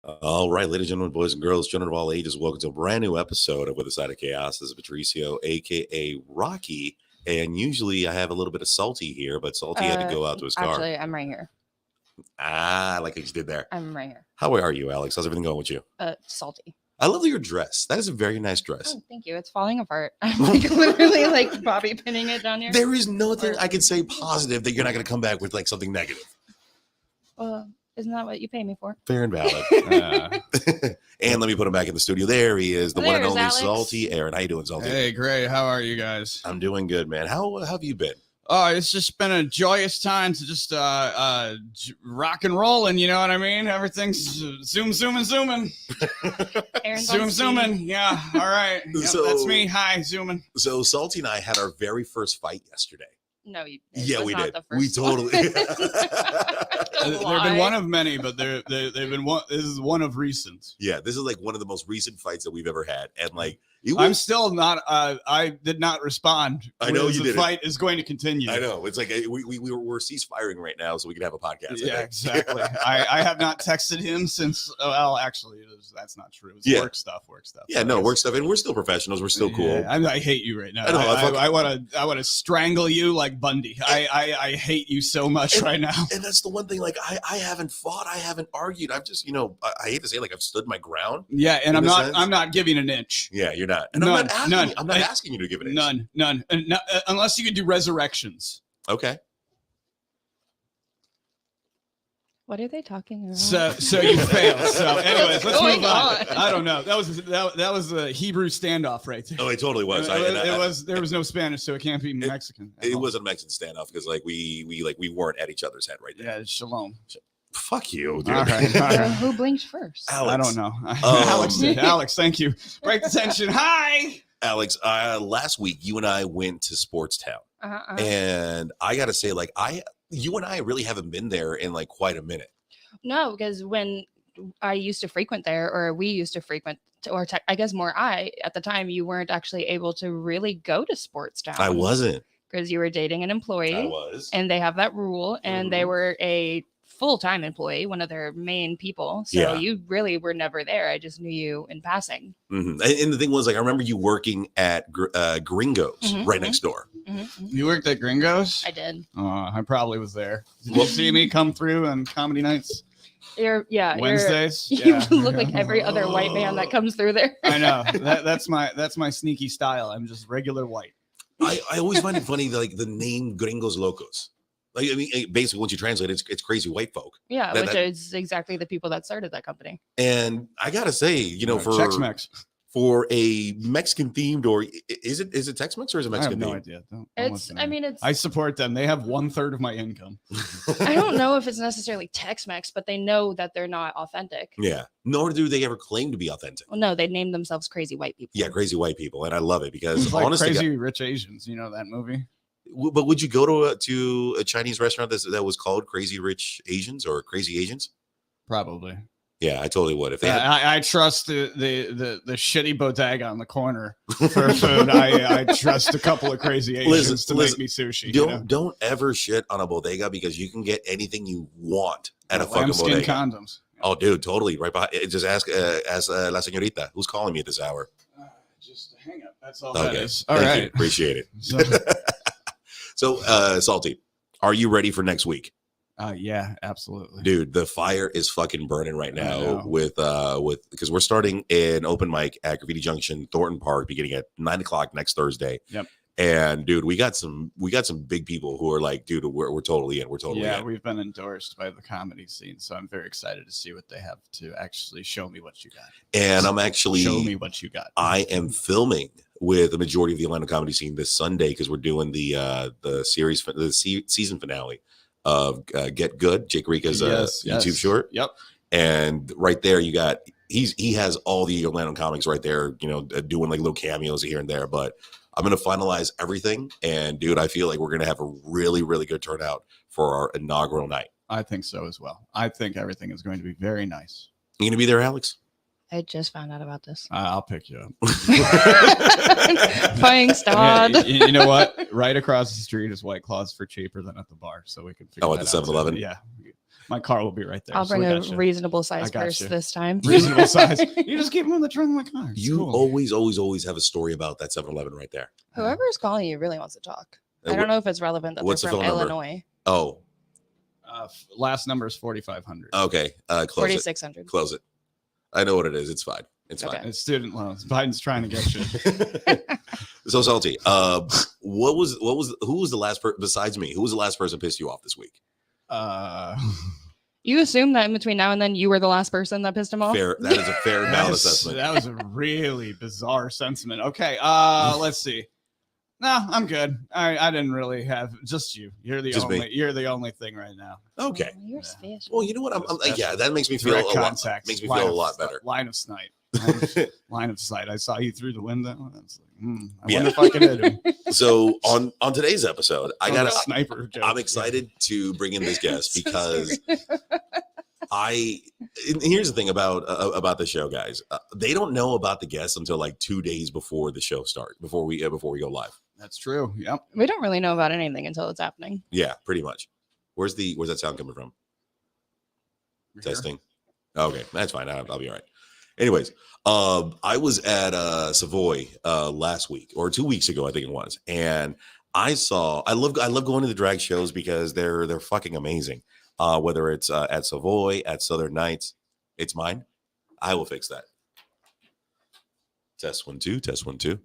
All right, ladies and gentlemen, boys and girls, children of all ages, welcome to a brand new episode of With a Side of Chaos. This is Patricio, aka Rocky, and usually I have a little bit of Salty here, but Salty had to go out to his car. Actually, I'm right here. I like what you did there. I'm right here. How are you, Alex? How's everything going with you? Salty. I love your dress. That is a very nice dress. Oh, thank you. It's falling apart. I'm like literally like bobby pinning it down here. There is nothing I can say positive that you're not going to come back with like something negative. Isn't that what you pay me for? Fair and valid. And let me put him back in the studio. There he is, the one and only Alex. Salty Aaron. How you doing, Salty? Hey, great. How are you guys? I'm doing good, man. How have you been? Oh, it's just been a joyous time to just rock and rolling. You know what I mean? Everything's zooming. Zooming. Yeah. All right. Yep, So, that's me. Hi, zooming. So Salty and I had our very first fight yesterday. No, you. Yeah, we did. We totally. There've been one of many, but they've been one. This is one of recent. Yeah, this is like one of the most recent fights that we've ever had, and like I'm still not. I did not respond. I know you did. The fight is going to continue. I know it's like we're ceasefiring right now, so we can have a podcast. Yeah, exactly. I have not texted him since. Well, actually, that's not true. It's work stuff. Yeah, no work stuff, and we're still professionals. We're still cool. Yeah, I hate you right now. I want to strangle you like Bundy. I hate you so much right now. And that's the one thing. Like I haven't fought. I haven't argued. I've just I hate to say like I've stood my ground. Yeah, and I'm not giving an inch. Yeah, you're not. And none, I'm not asking you to give it an inch. None. Unless you can do resurrections. Okay. What are they talking about? So you failed. So anyways, let's move on. on. I don't know. That was a Hebrew standoff right there. Oh, it totally was. There was no Spanish, so it can't be Mexican. It wasn't a Mexican standoff because like we weren't at each other's head right there. Yeah, shalom. Fuck you, dude. All right. Who blinked first? Alex. I don't know. Alex did. Alex, thank you. Break the tension. Hi. Alex, last week you and I went to Sports Town, and I gotta say, like you and I really haven't been there in like quite a minute. No, because when I used to frequent there, or we used to frequent, I guess more at the time, you weren't actually able to really go to Sports Town. I wasn't. Because you were dating an employee. I was. And they have that rule, and they were a full-time employee, one of their main people. So you really were never there. I just knew you in passing. And the thing was, like, I remember you working at Gringo's right next door. You worked at Gringo's? I did. I probably was there. Did you see me come through on comedy nights? Wednesdays. You look like every other white man that comes through there. I know. That's my sneaky style. I'm just regular white. I always find it funny, like the name Gringos Locos. Like, I mean, basically, once you translate it, it's crazy white folk. Yeah, which is exactly the people that started that company. And I gotta say, for a Mexican themed, or is it Tex-Mex or is it Mexican? I have no idea. I support them. They have 1/3 of my income. I don't know if it's necessarily Tex-Mex, but they know that they're not authentic. Yeah. Nor do they ever claim to be authentic. Well, no, they name themselves crazy white people. Yeah, crazy white people, and I love it because like honestly, Crazy Rich Asians. You know that movie? But would you go to a Chinese restaurant that was called Crazy Rich Asians or Crazy Asians? Probably. Yeah, I totally would. If they I trust the shitty bodega on the corner for food. I trust a couple of crazy Asians to make me sushi. Don't ever shit on a bodega because you can get anything you want at a fucking lambskin bodega. Condoms. Oh, dude, totally. Right behind. Just ask La Señorita who's calling me at this hour. Just hang up. That's all that is. All right, appreciate it. So, Salty, are you ready for next week? Yeah, absolutely. Dude, the fire is fucking burning right now with because we're starting an open mic at Graffiti Junction, Thornton Park, beginning at 9:00 next Thursday. Yep. And dude, we got some big people who are like, dude, we're totally in. We're totally in. Yeah, we've been endorsed by the comedy scene, so I'm very excited to see what they have to actually show me what you got. And I'm actually show me what you got. I am filming with the majority of the Atlanta comedy scene this Sunday because we're doing the season finale of Get Good, Jake Rika's YouTube short. Yep. And right there, you got he has all the Atlanta comics right there, doing like little cameos here and there. But I'm gonna finalize everything, and dude, I feel like we're gonna have a really, really good turnout for our inaugural night. I think so as well. I think everything is going to be very nice. You gonna be there, Alex? I just found out about this. I'll pick you up. Thanks, Todd. Yeah, you know what? Right across the street is White Claws for cheaper than at the bar, so we can figure at the 7-Eleven? Yeah. My car will be right there. I'll so bring we a got you. reasonable size I got purse you. this time. Reasonable size. You just keep them in the trunk of my car. It's You cool. always have a story about that 7-Eleven right there. Whoever is calling you really wants to talk. I don't know if it's relevant that what's they're the from phone number? Illinois. Oh, Last number is 4,500. okay. Close 4,600. it. Close it. I know what it is. It's fine. It's Okay. fine. It's student loans. Biden's trying to get you. So salty. Who was the last person besides me? Who was the last person pissed you off this week? You assume that in between now and then you were the last person that pissed him off? Fair. That is a fair valid assessment. That was a really bizarre sentiment. Okay. Let's see. No, I'm good. I didn't really have just you. You're the only thing right now. Okay. Oh, you're special. Well, you know what? I'm yeah, that makes me feel Direct a lot. contact. Makes me feel a lot better. Line of sight. Line of sight. I saw you through the window. I was like, I Yeah. wonder if I can hit him. So on today's episode, I got a a sniper joke. I'm excited to bring in this guest because and here's the thing about the show, guys. They don't know about the guests until like 2 days before the show starts, before we go live. That's true. Yep. We don't really know about anything until it's happening. Yeah, pretty much. Where's that sound coming from? You're Testing. Okay, that's fine. I'll be all right. Anyways, I was at Savoy last week or 2 weeks ago, I think it was, and I love going to the drag shows because they're fucking amazing. Whether it's at Savoy, at Southern Nights, it's mine. I will fix that. Test 1 2. Test 1 2.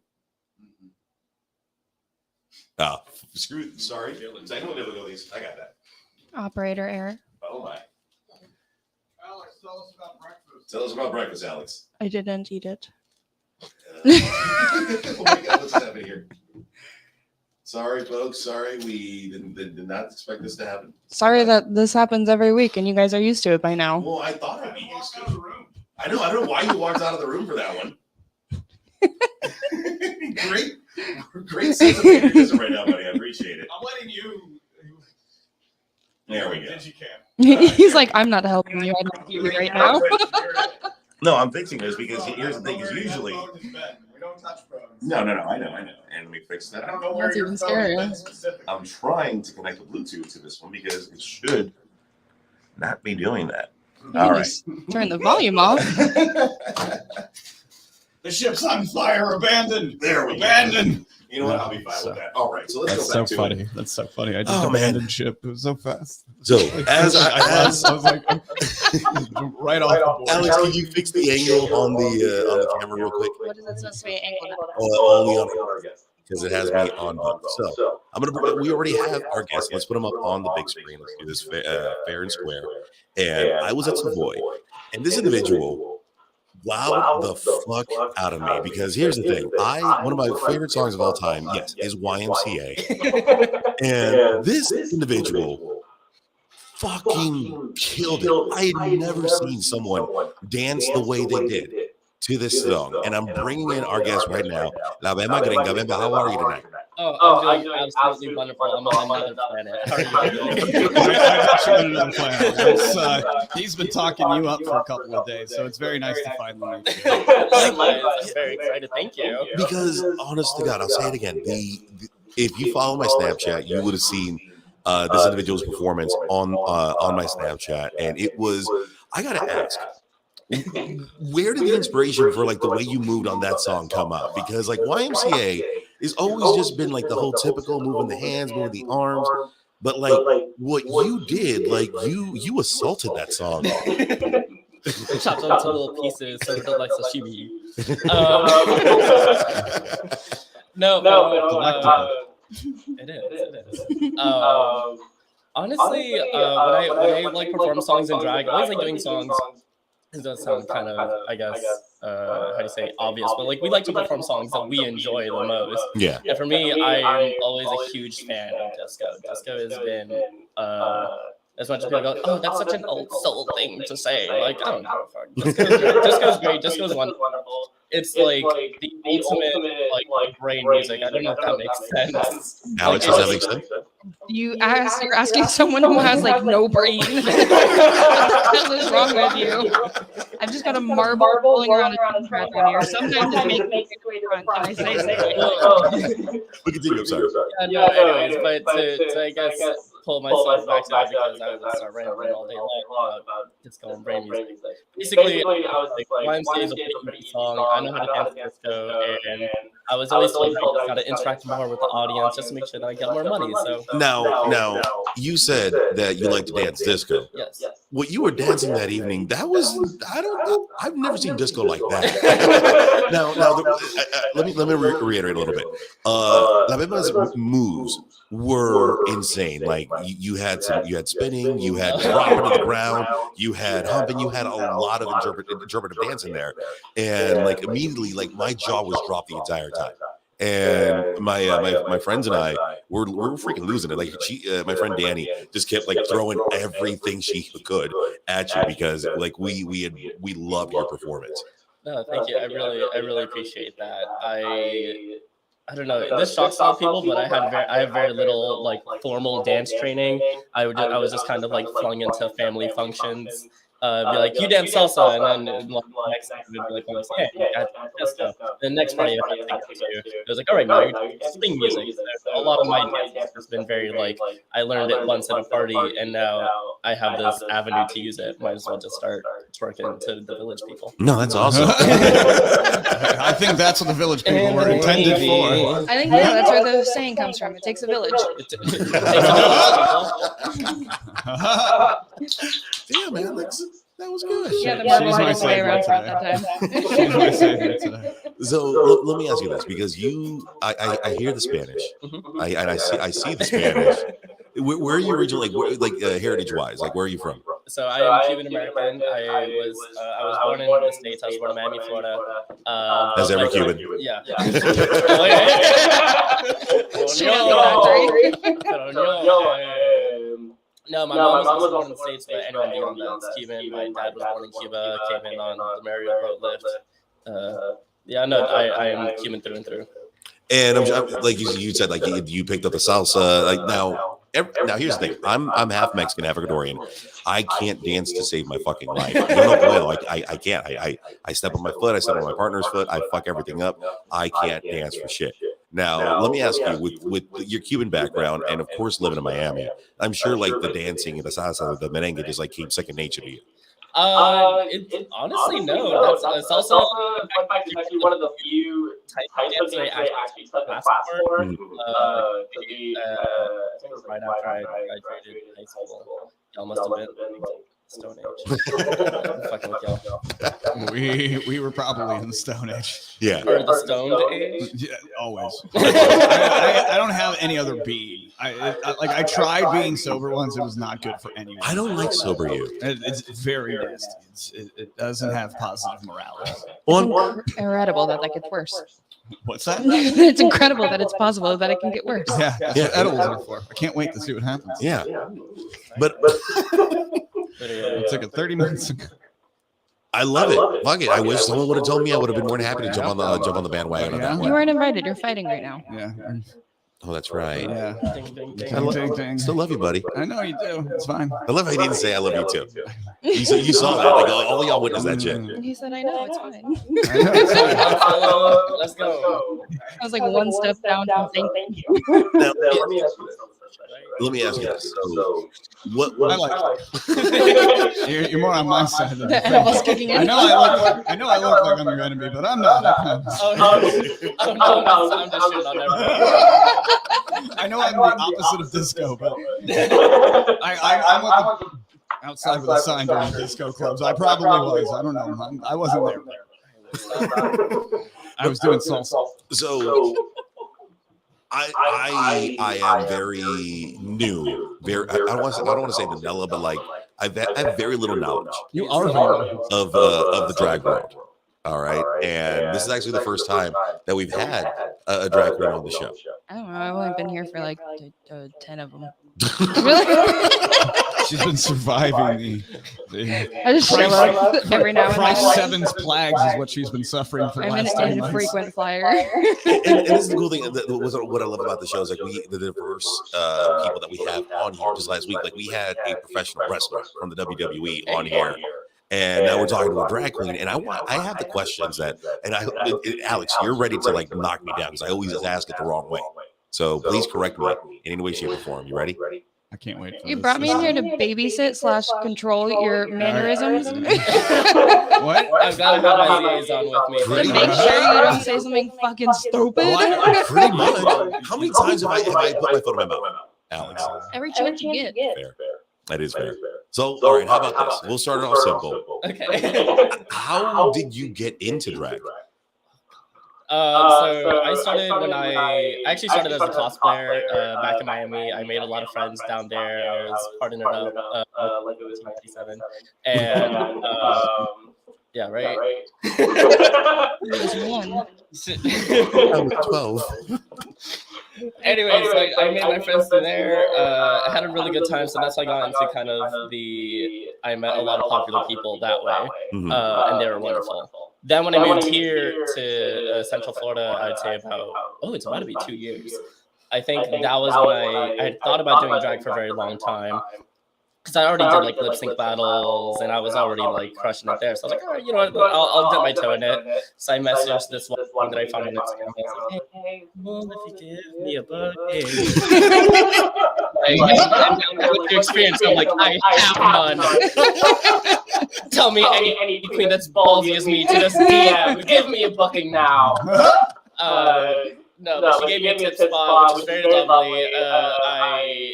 Oh, sorry. I know these. I got that. Operator error. Oh my. Alex, tell us about breakfast. Tell us about breakfast, Alex. I didn't eat it. Oh my God, what's happening here? Sorry, folks. Sorry, we did not expect this to happen. Sorry that this happens every week and you guys are used to it by now. Well, I thought I'd be used to it. I don't know why you walked out of the room for that one. Great sense of patriotism right now, buddy. I appreciate it. I'm letting you. There we go. He's like, I'm not helping you. I'm not you right now. No, I'm fixing this because here's the thing: is usually We don't touch phones. no. I know, and we fixed that. I don't know where That's your even phone is scarier. specifically. I'm trying to connect the Bluetooth to this one because it should not be doing that. You All can right. just turn the volume off. The ship's on fire. Abandoned. There we go. Abandoned. You know what? I'll be fine with that. All right, so let's go back to it. That's so funny. I just Oh, man. abandoned ship. It was so fast. So as I was like, right off the board. Alex, can you fix the angle on the camera real quick? What is it supposed to be? Angle? Only on our guest because it has me on both. So we already have our guest. Let's put them up on the big screen. Let's do this fair and square. And I was at Savoy, and this individual wowed the fuck out of me because here's the thing. One of my favorite songs of all time, yes, is YMCA. And this individual fucking killed it. I had never seen someone dance the way they did to this song. And I'm bringing in our guest right now. La Bemba Gringa. Bemba, how are you tonight? Oh, I'm doing absolutely wonderful. I'm on another planet. How are you doing? I got you on another planet. He's been talking you up for a couple of days, so it's very nice to finally meet you. I'm very excited. Thank you. Because honest to God, I'll say it again. If you follow my Snapchat, you would have seen this individual's performance on my Snapchat, and it was. I gotta ask, where did the inspiration for like the way you moved on that song come up? Because like YMCA is always just been like the whole typical moving the hands, moving the arms, but like what you did, like you assaulted that song. Chopped into little pieces so it looked like sashimi. It is. Honestly, when I like perform songs in drag, I always like doing songs. It does sound kind of, I guess, how do you say, obvious, but like we like to perform songs that we enjoy the most. Yeah. And for me, I'm always a huge fan of disco. Disco has been, as much as people go, oh, that's such an old soul thing to say. Like, I don't know. Disco's great. Disco's wonderful. It's like the ultimate like brain music. I don't know if that makes sense. Alex, does that make sense? You're asking someone who has like no brain. What the hell is wrong with you? I've just got a marble rolling around a track on here. Sometimes it makes its way to front. Can I say something? We continue. I'm sorry. No, anyways, but to I guess pull myself back to it because I would start rambling all day long about disco and brain music. Basically, I was like, YMCA is a pretty song. I know how to dance disco, and I was always told I just got to interact more with the audience just to make sure that I get more money. So now, you said that you like to dance disco. Yes. What you were dancing that evening, that was, I don't know, I've never seen disco like that. now, let me reiterate a little bit. La Bemba's moves were insane. Like you had spinning, you had dropping to the ground, you had humping, you had a lot of interpretive dance in there, and like immediately, like my jaw was dropped the entire time. And my friends and I were freaking losing it. Like my friend Danny just kept like throwing everything she could at you because like we loved your performance. No, thank you. I really appreciate that. I don't know. This shocks a lot of people, but I have very little like formal dance training. I was just kind of like flung into family functions. Be like, you dance salsa, and then like, next time would be like, hey, disco. The next party I think it was like, all right, now you're swing music. A lot of my dance has been very like, I learned it once at a party, and now I have this avenue to use it. Might as well just start twerking to the village people. No, that's awesome. I think that's what the village people were intended for. I think that's where the saying comes from. It takes a village. Damn, Alex, that was good. Yeah, the marbles didn't play around throughout that time. So let me ask you this, because I hear the Spanish, I see the Spanish. Where are you originally, like heritage wise? Like, where are you from? So I am Cuban American. I was born in the States. I was born in Miami, Florida. As every Cuban. Yeah. No, my mom was also born in the States, but anyone beyond that is Cuban. My dad was born in Cuba, came in on the Mario boat lift. I am Cuban through and through. And I'm like you said, like you picked up the salsa. Like now here's the thing. I'm half Mexican, half Ecuadorian. I can't dance to save my fucking life. I can't. I step on my foot. I step on my partner's foot. I fuck everything up. I can't dance for shit. Now, let me ask you, with your Cuban background, and of course living in Miami, I'm sure like the dancing and the salsa, the merengue just like came second nature to you. Honestly, no. That's also actually one of the few types of dance I actually took a class for. I think it was right after I graduated high school. Y'all must have been like Stone Age. I'm fucking with y'all. We were probably in the Stone Age. Yeah. Or the Stoned Age. Yeah, always. I don't have any other being. I tried being sober once. It was not good for anyone. I don't like sober you. It's very nasty. It doesn't have positive morality. Incredible that gets worse. What's that? It's incredible that it's possible that it can get worse. Yeah, that's what edibles are for. I can't wait to see what happens. Yeah. But it took 30 minutes. I love it. Fuck it. I wish someone would have told me. I would have been more than happy to jump on the bandwagon on that You one. weren't invited. You're fighting right now. Yeah. Oh, that's right. Yeah. I still love you, buddy. I know you do. It's fine. I love how he didn't say I love you too. You saw that. Like all y'all witnessed that shit. He said, I know, it's fine. I know, it's fine. Let's go. I was like one step down from saying thank you. Now, let me ask you this. So, what I like you're more on my side than The edibles kicking in. I know I look like I'm your enemy, but I'm not. I'm just shitting on everyone. I know I'm the opposite of disco, but I'm like outside with a sign during disco clubs. I probably was. I don't know. I wasn't there. I was doing salsa. So I am very new. I don't want to say vanilla, but like I have very little knowledge. You are vanilla of the drag world. All right, and this is actually the first time that we've had a drag queen on the show. I don't know. I've only been here for like 10 of them. She's been surviving the I just show up every now and Price then. Seven's plagues is what she's been suffering for the I'm last an 10 months. infrequent flyer. And this is the cool thing. What I love about the show is like the diverse people that we have on here. Just last week, like we had a professional wrestler from the WWE on here. And now we're talking to a drag queen, and I have the questions Alex, you're ready to like knock me down because I always just ask it the wrong way. So please correct me in any way, shape, or form. You ready? I can't wait. For You this. brought me in here to This babysit / control your mannerisms. is- To What? I've got to have my liaison with me. Pretty make much. sure you don't say something fucking stupid. Pretty much. How many times have I put my foot in my mouth, Alex? Every chance you get. Fair. That is fair. So, all right, how about this? We'll start it off simple. Okay. How did you get into drag? So I started when I actually started as a cosplayer back in Miami. I made a lot of friends down there. I was partying it up like it was 1997. And yeah, right. There's one. I was 12. Anyways, like, I made my friends through there. I had a really good time, so that's how I got into kind of I met a lot of popular people that way, Mhm. and they were wonderful. Then when I moved here to Central Florida, I'd say it's about to be 2 years. I think that was when I had thought about doing drag for a very long time. Because I already did like lip sync battles and I was already like crushing it there. So I was like, all right, you know what, I'll dip my toe in it. So I messaged this one that I found on Instagram. I was like, hey, well, if you give me a bouquet. What's your experience? I'm like, I have none. Tell me any queen that's ballsy as me to just DM, give me a booking now. No, but she gave me a tip spot, which was very lovely.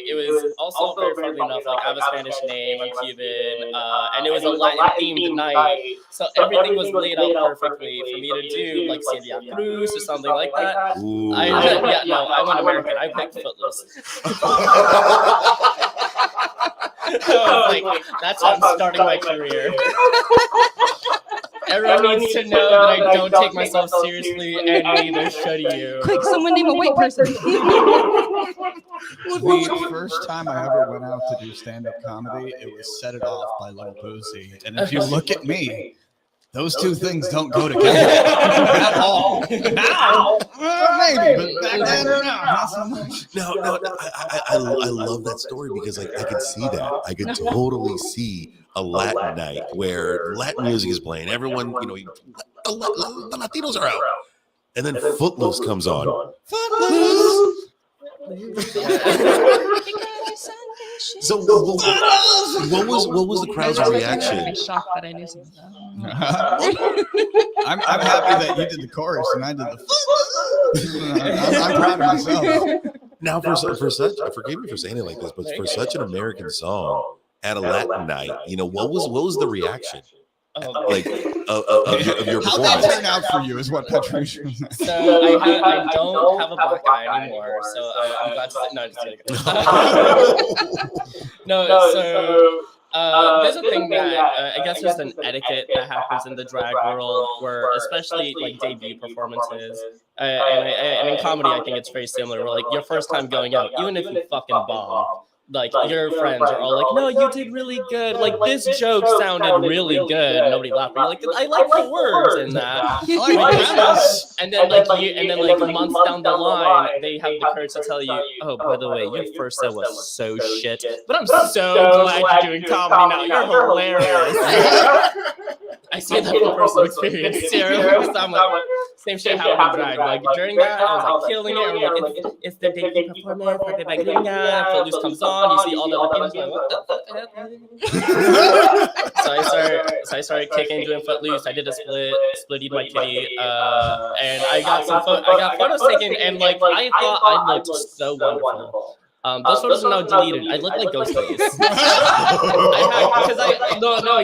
It was also very funny enough. Like, I have a Spanish name, I'm Cuban, and it was a Latin-themed night, so everything was laid out perfectly for me to do, like Celia Cruz or something like that. Ooh. I went American. I picked Footloose. So I was like, that's how I'm starting my career. Everyone needs to know that I don't take myself seriously, and neither should you. Quick, someone name a white person. The first time I ever went out to do stand-up comedy, it was Set It Off by Little Boosie. And if you look at me, those two things don't go together at all. Now, maybe, but back then, no, not so much. No, I love that story because like I could see that. I could totally see a Latin night where Latin music is playing. Everyone, the Latinos are out. And then Footloose comes on. Footloose! So what was the crowd's reaction? I'd be shocked that I knew some of that. I'm happy that you did the chorus and I did the I'm proud of myself. Now for such, forgive me for saying it like this, but for such an American song at a Latin night, what was the reaction? Like of your How'd that performance? turn out for you is what Patricia was saying. So I don't have a black eye anymore, so I'm glad to say, no, just kidding. No, so there's a thing that I guess there's an etiquette that happens in the drag world where, especially like debut performances, and in comedy, I think it's very similar. Where like your first time going out, even if you fucking bomb, like your friends are all like, "No, you did really good. Like this joke sounded really good." Nobody laughed. You're like, "I like the words in that." And then like months down the line, they have the courage to tell you, "Oh, by the way, your first set was so shit, but I'm so glad you're doing comedy now. You're hilarious." I say that from personal experience. So I'm like, same shit happened in drag. Like during that, I was like killing it. I was like, it's the debut performance for Bemba Gringa. Footloose comes on. You see all the Latinos going, what the fuck? So I started kicking, doing Footloose. I did a splitted my kitty, and I got photos taken, and like I thought I looked so wonderful. Those photos are now deleted. I look like Ghostface.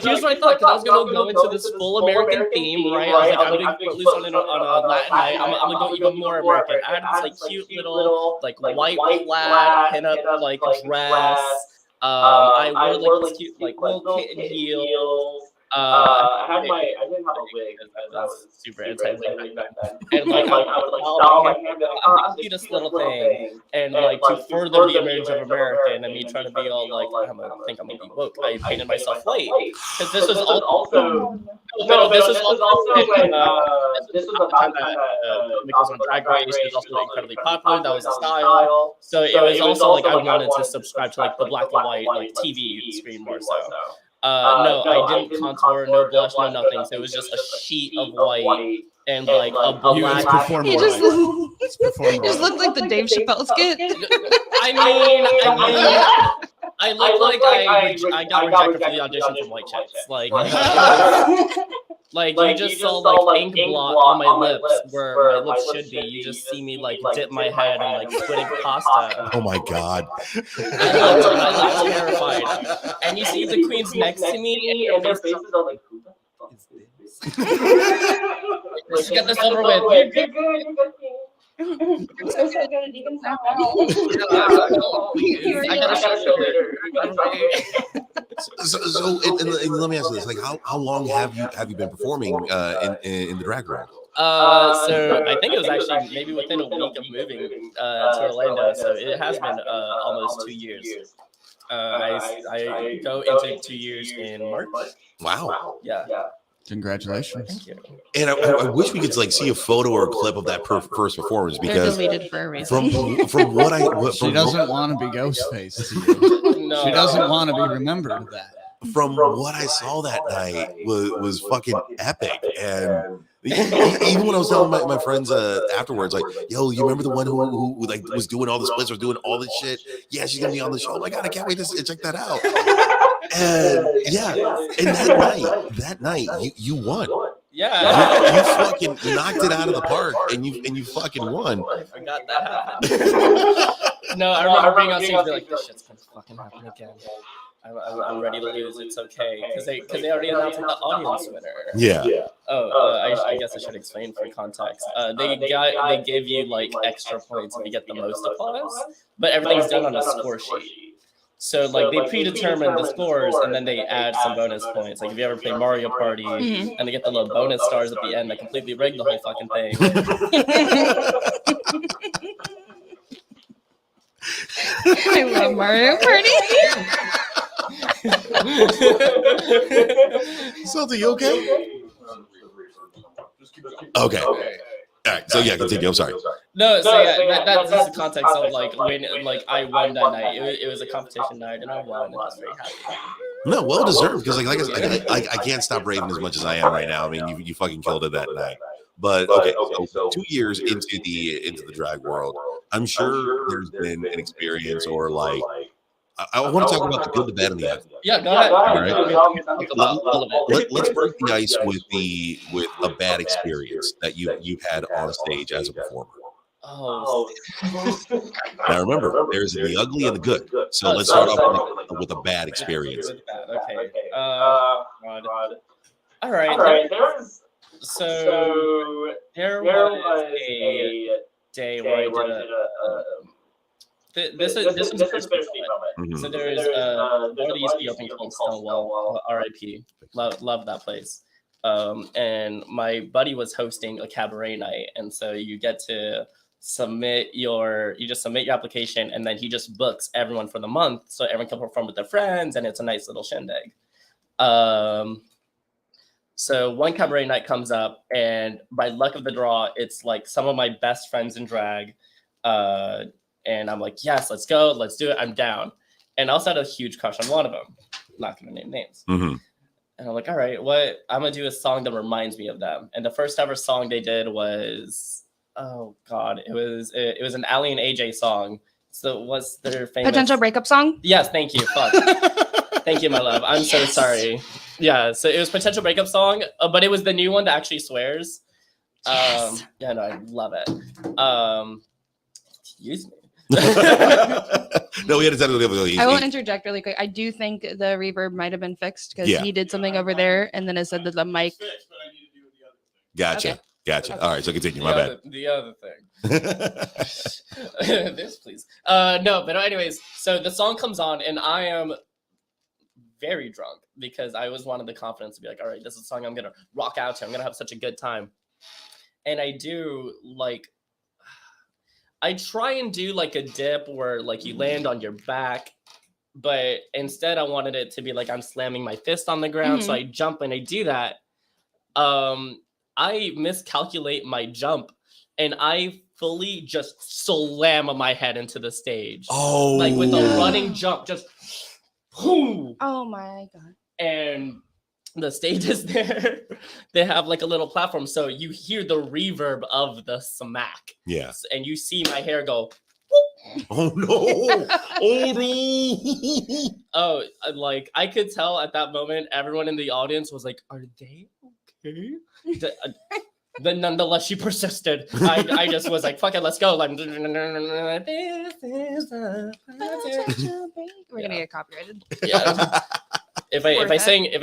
Here's what I thought, because I was gonna go into this full American theme, right? I was like, I'm doing Footloose on a Latin night. I'm gonna go even more American. I had this like cute little like white plaid pinup like dress. I wore like this cute like little kitten heels. I didn't have a wig. I was super anti-wig back then. And like I would like style my hair, I'm the cutest little thing. And like to further the image of American and me trying to be all like, I'm gonna be woke. I painted myself white because this was also this was the time that because on Drag Race was also incredibly popular. That was the style. So it was also like I wanted to subscribe to like the black and white like TV screen more so. No, I didn't contour, no blush, no nothing. So it was just a sheet of white and like a black. He just looked like the Dave Chappelle skit. I mean, I look like I got rejected for the audition from White Chicks. Like you just saw like ink blot on my lips where my lips should be. You just see me like dip my head and like squinting pasta. Oh my God. I look terrified. And you see the queens next to me and their faces are like, who the fuck is this? Let's get this over with. You're good. So good. You can stop I gotta show So let me ask you this: like, how long have you been performing in the drag world? So I think it was actually maybe within a week of moving to Orlando. So it has been almost 2 years. I go into 2 years in March. Wow. Yeah. Congratulations. Thank you. And I wish we could like see a photo or a clip of that first performance They're because deleted for a reason. from what She doesn't want to be Ghostface to you. No. She doesn't want to be remembered that. from what I saw that night was fucking epic. And even when I was telling my friends afterwards, like, yo, you remember the one who like was doing all the splits, was doing all this shit? Yeah, she's gonna be on the show. Oh my God, I can't wait to check that out. And yeah, and that night you won. Yeah. You fucking knocked it out of the park, and you fucking won. I forgot that happened. No, I remember being on stage and be like, this shit's gonna fucking happen again. I'm ready to lose. It's okay because they already announced the audience winner. Yeah. I guess I should explain for context. They give you like extra points if you get the most applause, but everything's done on a score sheet. So like they predetermine the scores and then they add some bonus points. Like if you ever play Mario Party and they get the little bonus stars at the end that completely rig the whole fucking thing. I love Mario Party. Salty, you okay? Okay. All right. So yeah, continue. I'm sorry. No, so yeah, that's just the context of like when like I won that night. It was a competition night and I won and I was very happy. No, well deserved because like I said, I can't stop raving as much as I am right now. I mean, you fucking killed it that night. But okay, so 2 years into the drag world, I'm sure there's been an experience or like I want to talk about the good, the bad, and the ugly. Yeah, go ahead. All right. All of it. Let's break the ice with a bad experience that you've had on stage as a performer. Oh. Now remember, there's the ugly and the good. So let's start off with a bad experience. Okay. God. All right. There was a day where I did this is a bittersweet moment. So there is one that used to be open called Stonewall, RIP. Love that place. And my buddy was hosting a cabaret night, and so you get to submit your application, and then he just books everyone for the month, so everyone can perform with their friends, and it's a nice little shindig. So one cabaret night comes up, and by luck of the draw, it's like some of my best friends in drag. And I'm like, yes, let's go. Let's do it. I'm down. And I also had a huge crush on one of them. I'm not going to name names. Mm-hmm. And I'm like, all right, I'm going to do a song that reminds me of them. And the first ever song they did was, oh God, it was an Ally and AJ song. So what's their famous? Potential breakup song? Yes, thank you. Fuck. Thank you, my love. I'm so sorry. Yeah, so it was Potential Breakup Song, but it was the new one that actually swears. Yes. Yeah, no, I love it. Excuse me. No, we had to I will interject really quick. I do think the reverb might have been fixed because he did something over there and then it said that the mic. Gotcha. Okay. Gotcha. All right, so continue. My bad. The other thing. This, please. No, but anyways, so the song comes on and I am very drunk because I was wanted the confidence to be like, all right, this is a song I'm gonna rock out to. I'm gonna have such a good time. And I do like. I try and do like a dip where like you land on your back, but instead I wanted it to be like I'm slamming my fist on the ground. So I jump and I do that. I miscalculate my jump and I fully just slam my head into the stage. Oh, like with a running jump, just boom. Oh my God. and the stage is there. They have like a little platform, so you hear the reverb of the smack. Yeah. And you see my hair go. Oh no! Oh no! Oh, like I could tell at that moment, everyone in the audience was like, "Are they okay?" Then nonetheless, she persisted. I just was like, "Fuck it, let's go!" Like, this is a We're gonna get copyrighted. yeah. If I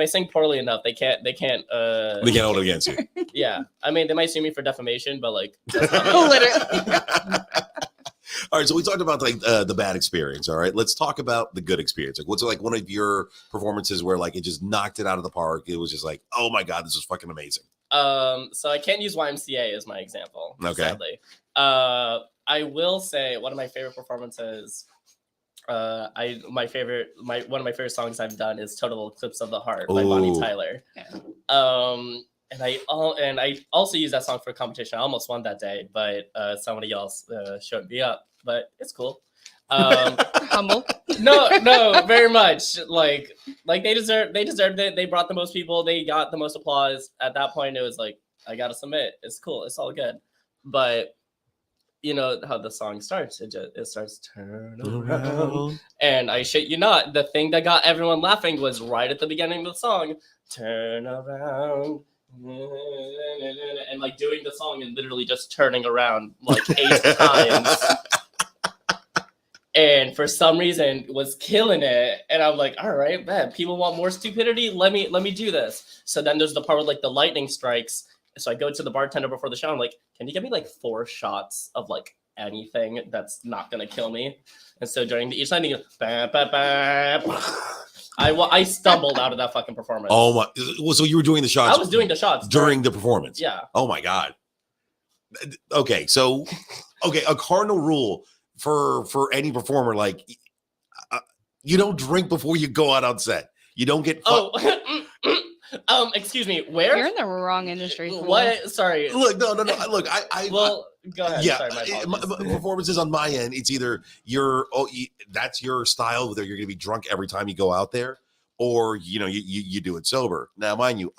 sing poorly enough, they can't They can't hold it against you. Yeah, I mean they might sue me for defamation, but like Literally. All right, so we talked about like the bad experience. All right, let's talk about the good experience. Like, what's like one of your performances where like it just knocked it out of the park? It was just like, oh my god, this was fucking amazing. So I can't use YMCA as my example. Okay. Sadly. I will say one of my favorite performances. One of my favorite songs I've done is "Total Eclipse of the Heart" by Bonnie Tyler. Yeah. And I also used that song for a competition. I almost won that day, but somebody else showed me up. But it's cool. Humble. No, very much. Like they deserved it. They brought the most people. They got the most applause. At that point, it was like I gotta submit. It's cool. It's all good. But you know how the song starts. It starts turn around, and I shit you not, the thing that got everyone laughing was right at the beginning of the song. Turn around. And like doing the song and literally just turning around like 8 times. And for some reason was killing it. And I'm like, all right, man, people want more stupidity. Let me do this. So then there's the part where like the lightning strikes. So I go to the bartender before the show. I'm like, can you give me like 4 shots of like anything that's not gonna kill me? And so during each time, I stumbled out of that fucking performance. Oh my! Well, so you were doing the shots? I was doing the shots during the performance. Yeah. Oh my god. Okay, so a cardinal rule for any performer, like you don't drink before you go out on set. You don't get. Excuse me. Where? You're in the wrong industry. Fool. What? Sorry. Look, no. Look, I well, go ahead. Yeah, Sorry, my performances on my end. It's either that's your style, whether you're going to be drunk every time you go out there, or you do it sober. Now, mind you,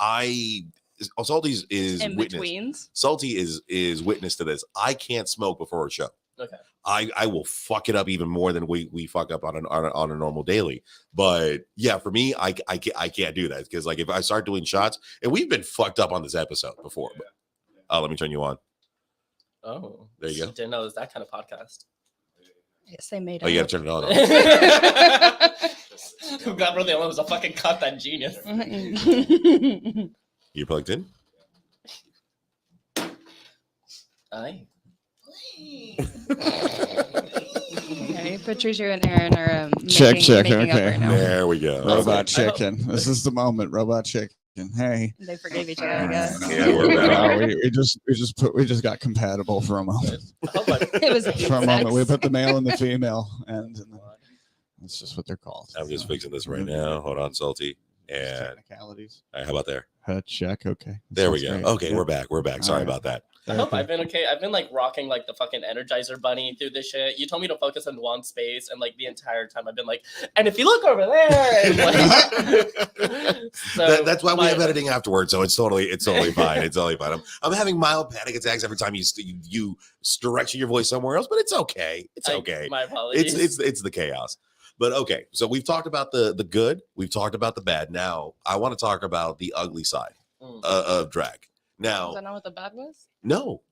Salty is in witness. betweens. Salty is witness to this. I can't smoke before a show. Okay. I will fuck it up even more than we fuck up on a normal daily. But yeah, for me, I can't do that because like if I start doing shots, and we've been fucked up on this episode before. But, let me turn you on. Oh, there you go. Didn't know it was that kind of podcast. Yes, they made it. Oh, you got to turn it on. God, bro, the only was a fucking cut that genius. You plugged in? Aye. Okay, Patricia and Aaron are Check, making okay. up right now. There we go. Robot chicken. This is the moment. Robot chicken. Hey. They forgave each other, I guess. Yeah, we're back. We just got compatible for a moment. It was For a moment, we put the male and the female, and that's just what they're called. I'm just fixing this right now. Hold on, Salty. And Technicalities. all right, how about there? Check. Okay. There we go. Great. Okay, Yeah. we're back. Sorry about that. I hope I've been okay. I've been like rocking like the fucking Energizer Bunny through this shit. You told me to focus on one space, and like the entire time I've been like, and if you look over there, and, like, so That's why we have editing afterwards. So it's totally fine. It's totally fine. I'm having mild panic attacks every time you direction your voice somewhere else, but it's okay. It's okay. My apologies. It's the chaos. But okay, so we've talked about the good, we've talked about the bad. Now I want to talk about the ugly side of drag. Now, Is that not what the bad was? no,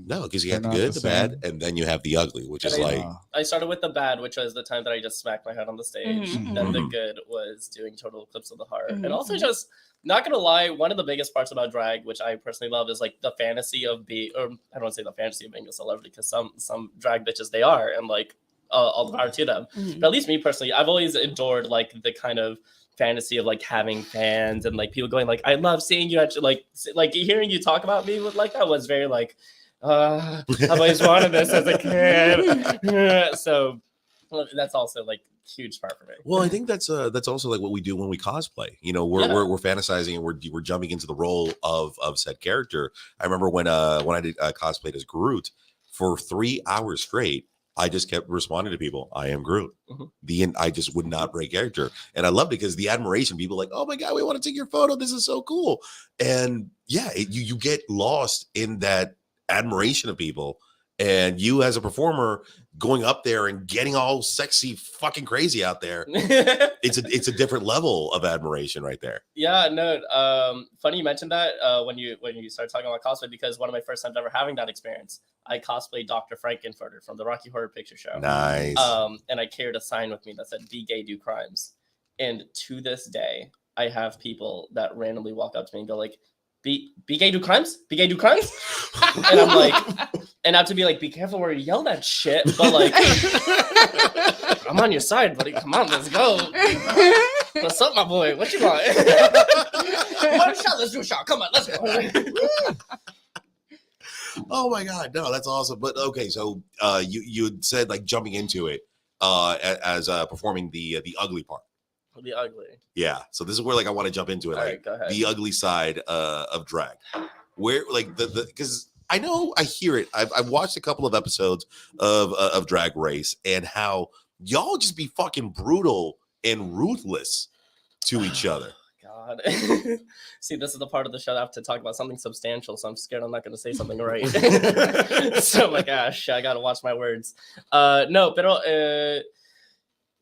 because you have the good, the bad, and then you have the ugly, which is like I started with the bad, which was the time that I just smacked my head on the stage. Mhm. Then the good was doing Total Eclipse of the Heart, Mhm. and also just not gonna lie, one of the biggest parts about drag, which I personally love, is like the fantasy of being, or I don't want to say the fantasy of being a celebrity, because some drag bitches they are, and like all the power to them. Mhm. But at least me personally, I've always adored like the kind of fantasy of like having fans and like people going like, I love seeing you actually like hearing you talk about me with like that was very like I've always wanted this as a kid. So that's also like huge part for me. well, I think that's also like what we do when we cosplay. You know, we're fantasizing and we're jumping into the role of said character. I remember when I did cosplayed as Groot for 3 hours straight. I just kept responding to people. I am Groot. Mhm. I just would not break character. And I loved it because the admiration, people like, oh my God, we want to take your photo. This is so cool. And yeah, you get lost in that admiration of people. And you as a performer going up there and getting all sexy, fucking crazy out there, it's a different level of admiration right there. Yeah, no. Funny you mentioned that when you started talking about cosplay, because one of my first times ever having that experience, I cosplayed Dr. Frankenfurter from the Rocky Horror Picture Show. Nice. And I carried a sign with me that said "Be gay, do crimes." And to this day, I have people that randomly walk up to me and go like, "Be gay, do crimes? Be gay, do crimes?" And I'm like, and not to be like, be careful where you yell that shit, but like, I'm on your side, buddy. Come on, let's go. What's up, my boy? What you want? One shot, let's do a shot. Come on, let's go. Oh my God, no, that's awesome. But okay, so you had said like jumping into it as performing the ugly part. The ugly. Yeah, so this is where like I want to jump into it. All Like right, go ahead. the ugly side of drag, where like the because I know I hear it. I've watched a couple of episodes of Drag Race and how y'all just be fucking brutal and ruthless to each other. God. See, this is the part of the show I have to talk about something substantial, so I'm scared I'm not going to say something right. So I'm like, gosh, I got to watch my words. No, but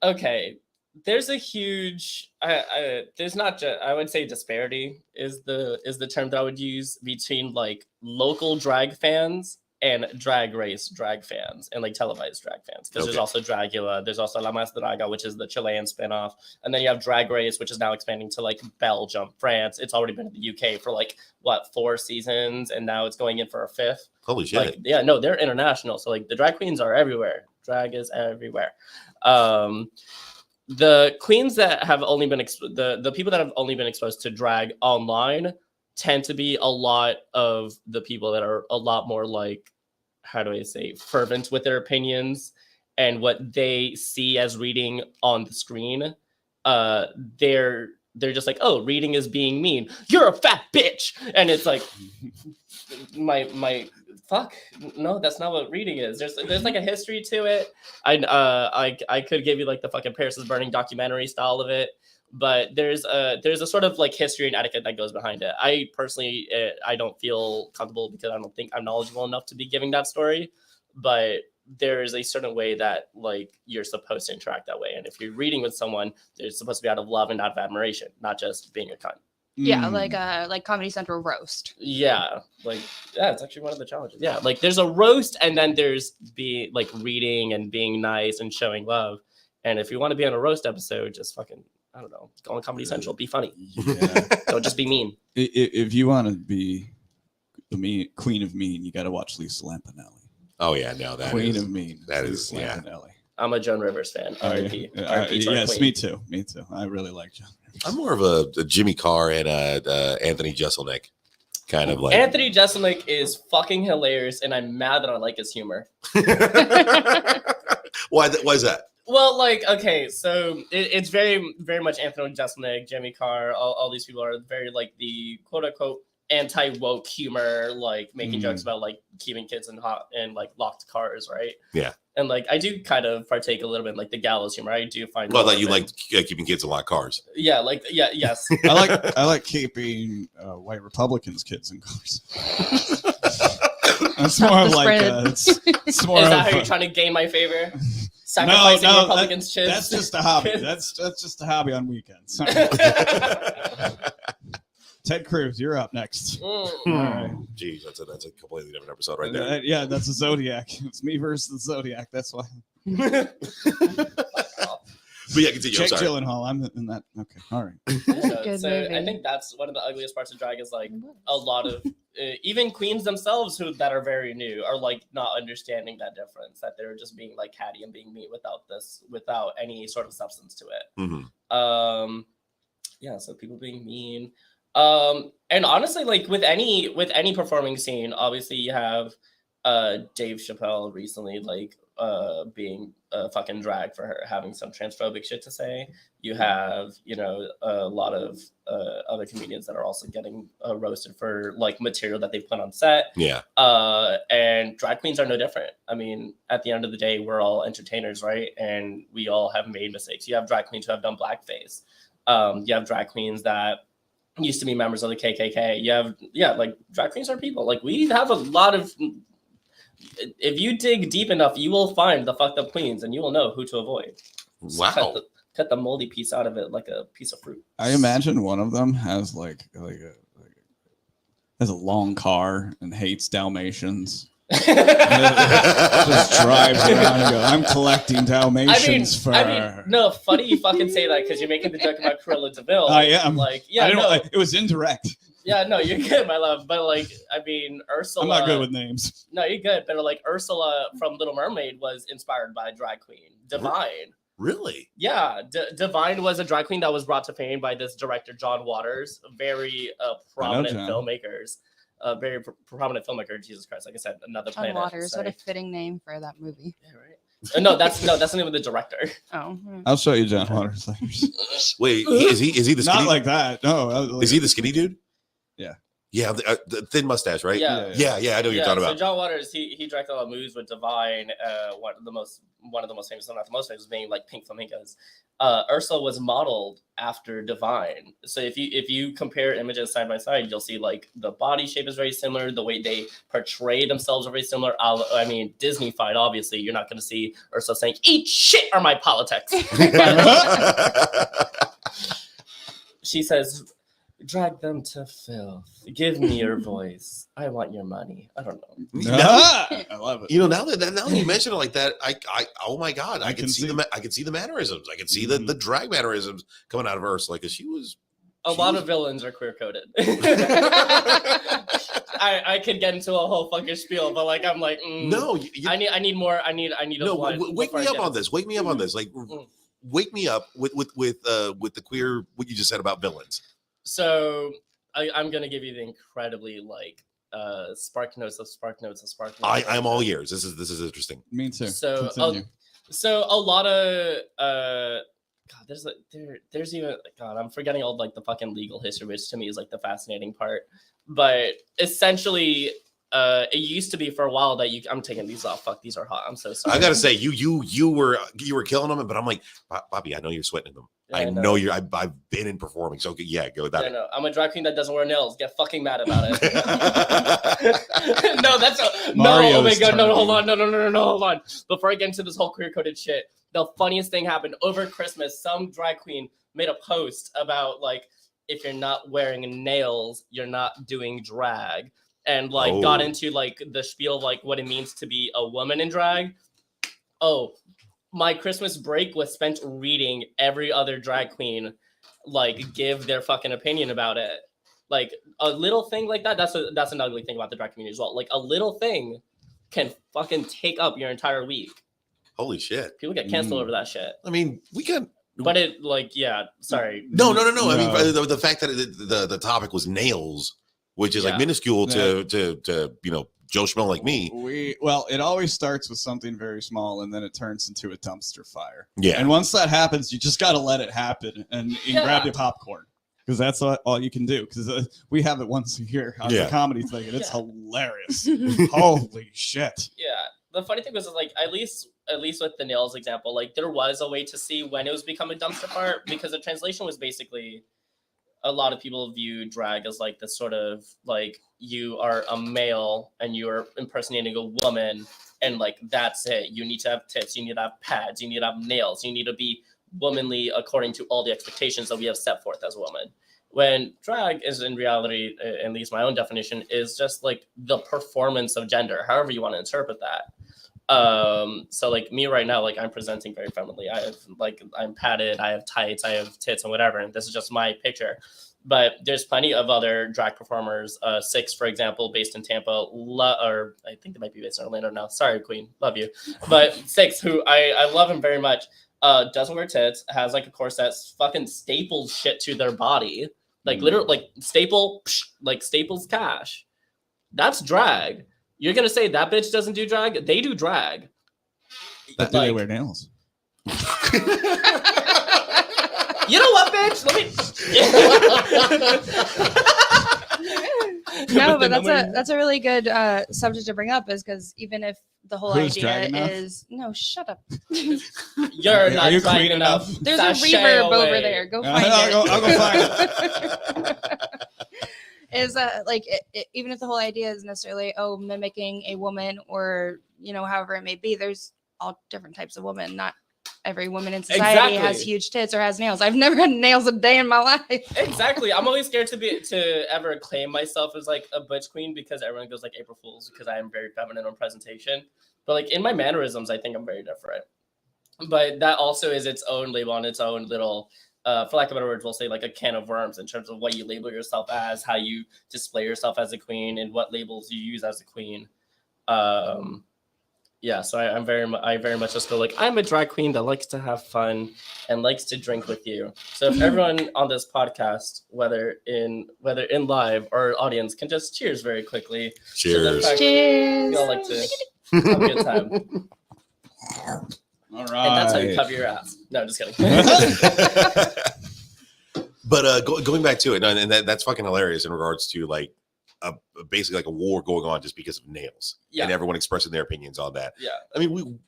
okay. There's a huge, there's not just, I would say disparity is the term that I would use between like local drag fans and Drag Race drag fans and like televised drag fans. Because there's also Dragula, there's also La Mas Draga, which is the Chilean spinoff. And then you have Drag Race, which is now expanding to like Belgium, France. It's already been in the UK for like, 4 seasons? And now it's going in for a 5th. Holy shit. Like, yeah, no, they're international. So like the drag queens are everywhere. Drag is everywhere. The queens that have only been the people that have only been exposed to drag online tend to be a lot of the people that are a lot more like, how do I say, fervent with their opinions and what they see as reading on the screen. They're just like, oh, reading is being mean. You're a fat bitch, and it's like, my fuck, no, that's not what reading is. There's like a history to it. I could give you like the fucking Paris is Burning documentary style of it, but there's a sort of like history and etiquette that goes behind it. I personally I don't feel comfortable because I don't think I'm knowledgeable enough to be giving that story, but there is a certain way that like you're supposed to interact that way, and if you're reading with someone, they're supposed to be out of love and out of admiration, not just being a cunt. Yeah, like Comedy Central roast. Yeah, it's actually one of the challenges. Yeah, like there's a roast, and then there's like reading and being nice and showing love. And if you want to be on a roast episode, just fucking, I don't know, go on Comedy Central, be funny. Yeah. Don't just be mean. If you want to be the queen of mean, you got to watch Lisa Lampanelli. Oh yeah, no, that Queen is, of mean. that is, Lisa yeah. Lampanelli. I'm a Joan Rivers fan. R.I.P. Yes, me too. I really like Joan Rivers. I'm more of a Jimmy Carr and Anthony Jeselnik kind of like. Anthony Jeselnik is fucking hilarious, and I'm mad that I like his humor. Why is that? Well, like, okay, so it's very, very much Anthony Jeselnik, Jimmy Carr, all these people are very, like, the quote-unquote anti-woke humor, like, making jokes about, like, keeping kids in like, locked cars, right? Yeah. And, like, I do kind of partake a little bit in, like, the gallows humor. I do find... Well, that you like keeping kids in locked cars. Yeah, like, yeah, yes. I like keeping white Republicans' kids in cars. That's more of like it's more Is of that how you're trying to gain my favor? Sacrificing Republicans' kids? That's just a hobby. That's just a hobby on weekends. Ted Cruz, you're up next. All right. Jeez, that's a completely different episode right there. Yeah, that's a Zodiac. It's me versus the Zodiac. That's why. But yeah, continue. Jake I'm sorry. Gyllenhaal. I'm in that. Okay, all right. Good So movie. I think that's one of the ugliest parts of drag is like a lot of even queens themselves that are very new are like not understanding that difference, that they're just being like catty and being mean without any sort of substance to it. Mm-hmm. Yeah, so people being mean. And honestly, like with any performing scene, obviously you have Dave Chappelle recently like being fucking dragged for her having some transphobic shit to say. You have, you know, a lot of other comedians that are also getting roasted for like material that they put on set. Yeah. And drag queens are no different. I mean, at the end of the day, we're all entertainers, right? And we all have made mistakes. You have drag queens who have done blackface. You have drag queens that used to be members of the KKK. You have, like drag queens are people. Like we have a lot of. If you dig deep enough, you will find the fucked up queens, and you will know who to avoid. Wow. Cut the moldy piece out of it like a piece of fruit. I imagine one of them has has a long car and hates Dalmatians. Just drives around and goes, I'm collecting Dalmatians for. No, funny you fucking say that because you're making the joke about Cruella de Vil. I am. Like, it was indirect. Yeah, no, you're good, my love. But like, I mean, Ursula. I'm not good with names. No, you're good. But like, Ursula from Little Mermaid was inspired by a drag queen, Divine. Really? Yeah, Divine was a drag queen that was brought to fame by this director, John Waters, very prominent filmmakers. Very prominent filmmaker, Jesus Christ. Like I said, another John planet. Waters, what a fitting name for that movie. Yeah, right. No, that's the name of the director. Oh, I'll show you John Waters. Wait, is he the skinny? Not like that. No. Is he the skinny dude? Yeah. Yeah, the thin mustache, right? Yeah. I know what you're talking about. So John Waters, he directed a lot of movies with Divine. One of the most famous, not the most famous, being like Pink Flamingos. Ursula was modeled after Divine. So if you compare images side by side, you'll see like the body shape is very similar. The way they portray themselves are very similar. I mean, Disney-fied, obviously. You're not going to see Ursula saying, "Eat shit are my politics." She says, "Drag them to filth. Give me your voice. I want your money." I don't know. I love it. You know, now that you mention it like that, I oh my god, I can see the mannerisms. I can see the drag mannerisms coming out of Ursula because she was. A lot of villains are queer coded. I could get into a whole fucking spiel, but like I'm like, no, I need more. I need no. Wake me up on this. Wake me up on this. Like, wake me up with the queer what you just said about villains. So I'm gonna give you the incredibly like spark notes of spark notes. I'm all ears. This is interesting. Me too. So a lot of God, there's even God, I'm forgetting all like the fucking legal history, which to me is like the fascinating part. But essentially, it used to be for a while that I'm taking these off. Fuck, these are hot. I'm so sorry. I gotta say, you were killing them, but I'm like, Bobby, I know you're sweating them. Yeah, I know you're. I've been in performing, so yeah, go with that. Yeah, no, I'm a drag queen that doesn't wear nails. Get fucking mad about it. No, that's no. Oh my god, no, hold on, no, hold on. Before I get into this whole queer coded shit, the funniest thing happened over Christmas. Some drag queen made a post about like, if you're not wearing nails, you're not doing drag, and like got into like the spiel of like what it means to be a woman in drag. Oh. My Christmas break was spent reading every other drag queen like give their fucking opinion about it. Like a little thing like that. That's an ugly thing about the drag community as well. Like a little thing can fucking take up your entire week. Holy shit! People get canceled over that shit. I mean, we can. But it like sorry. No. I mean, the fact that the topic was nails, which is like minuscule to you know. Joe Schmo like me. It always starts with something very small and then it turns into a dumpster fire. Yeah. And once that happens, you just got to let it happen and grab your popcorn because that's all you can do. Because we have it once a year on the comedy thing and it's hilarious. Holy shit. Yeah. The funny thing was like at least with the nails example, like there was a way to see when it was becoming dumpster fire because the translation was basically a lot of people view drag as like this sort of like you are a male and you are impersonating a woman and like that's it. You need to have tits, you need to have pads, you need to have nails, you need to be womanly according to all the expectations that we have set forth as a woman. When drag is in reality, at least my own definition, is just like the performance of gender, however you want to interpret that. So like me right now, like I'm presenting very femininely. I have like I'm padded, I have tights, I have tits and whatever, and this is just my picture. But there's plenty of other drag performers. Six, for example, based in Tampa, or I think they might be based in Orlando now. Sorry, Queen, love you. But Six, who I love him very much, doesn't wear tits, has like a corset, fucking staples shit to their body, like literally like staples cash. That's drag. You're gonna say that bitch doesn't do drag? They do drag. But do they wear nails? You know what, bitch? No, but that's a really good subject to bring up, is because even if the whole idea is no, shut up. You're not you clean clean enough. There's a reverb over there. Go find it. I'll go find it. Is even if the whole idea is necessarily mimicking a woman, or however it may be, there's all different types of women. Not every woman in society has huge tits or has nails. I've never had nails a day in my life. Exactly. I'm always scared to ever claim myself as like a butch queen, because everyone goes like April Fools, because I am very feminine on presentation. But like in my mannerisms, I think I'm very different. But that also is its own label on its own little, for lack of better words, we'll say like a can of worms in terms of what you label yourself as, how you display yourself as a queen, and what labels you use as a queen. Yeah, so I very much just go like, I'm a drag queen that likes to have fun and likes to drink with you. So if everyone on this podcast, whether in live or audience, can just cheers very quickly. Cheers. Cheers. We all like to have a good time. All right. And that's how you cover your ass. No, just kidding. But going back to it, and that's fucking hilarious in regards to like basically like a war going on just because of nails, and everyone expressing their opinions on that. Yeah, I mean,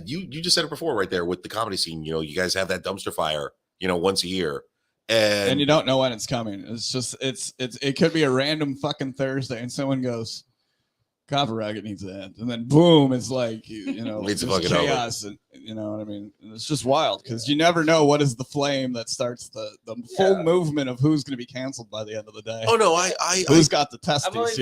you just said it before right there with the comedy scene. You guys have that dumpster fire, once a year, and you don't know when it's coming. It's just it could be a random fucking Thursday, and someone goes, "Copper Racket needs to end," and then boom, it's like it's fucking chaos, and you know what I mean. It's just wild, because you never know what is the flame that starts the full movement of who's going to be canceled by the end of the day. Oh no, who's got the testes,